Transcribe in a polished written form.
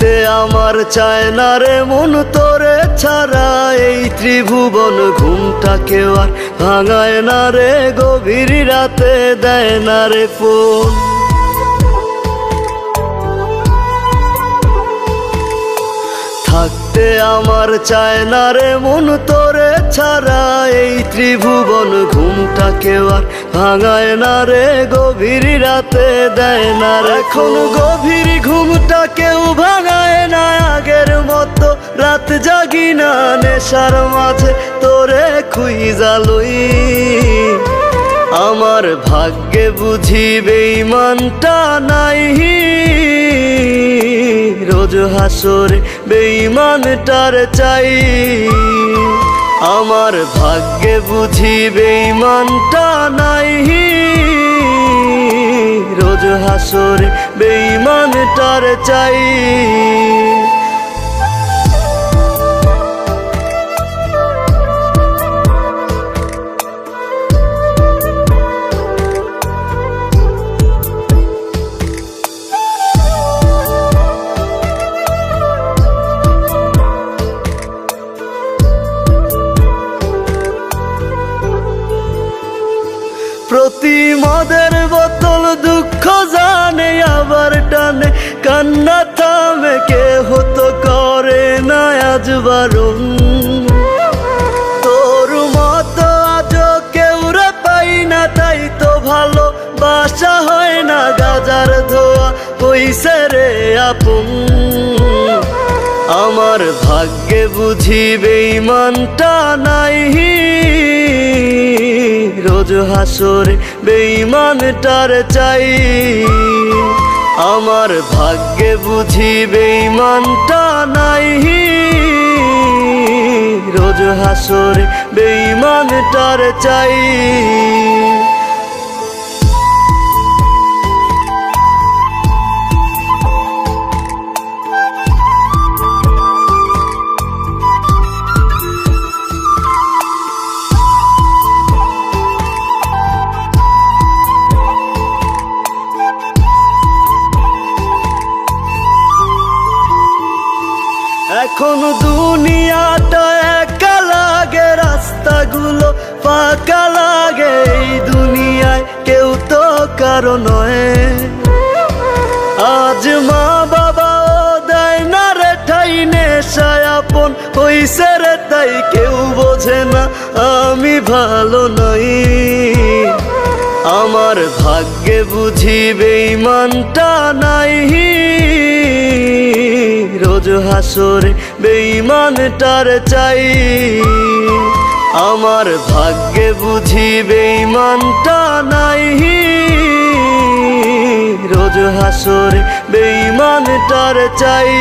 থাকতে আমার চায় না রে মন তোরে ছাড়া, এই ত্রিভুবন ঘুমটাকেও আর ভাঙায় না রে, গভীর রাতে দেয় না রে ফোন। থাকতে আমার চায় না রে মন তোরে ছাড়া, এই ত্রিভুবন ঘুমটাকেও আর ভাঙায় না রে, গভীর রাতে দেয় না রে। এখন গভীর ঘুমটা কেউ ভাঙায় না, আগের মতো রাত জাগি না, নেশার মাঝে তোরে খুঁজা লই। আমার ভাগ্যে বুঝি বেঈমানটা নাই, রোজ হাসরে বেঈমানটার চাই। আমার ভাগ্যে বুঝি বেঈমানটা নাই, রোজ হাসরে বেঈমানটার চাই। প্রতি মদের বোতল দুঃখ জানে আবার টানে, কান্না থামে কে হতো করে না আজ বারণ। তোর মতো আজও কেউ রে পাই না, তাই তো ভালো বাসা হয় না, গাজার ধোয়া হইছে রে আপন। আমার ভাগ্যে বুঝি বেঈমানটা নাই, রোজ হাসরে বেঈমানটার চাই। আমার ভাগ্যে বুঝি বেঈমানটা নাই, রোজ হাসরে বেঈমানটার চাই। এখন দুনিয়াটা একা লাগে, রাস্তাগুলো ফাঁকা লাগে, এই দুনিয়ায় কেউ তো কারো নয়। আজ মা বাবাও দেয় না রে ঠাই, নেশায় আপন হইছে রে তাই কেউ বোঝে না আমি ভালো নই। আমার ভাগ্যে বুঝি বেঈমানটা নাই, রোজ হাসরে বেঈমানটার চাই। আমার ভাগ্যে বুঝি বেঈমানটা নাই, রোজ হাসরে বেঈমানটার চাই।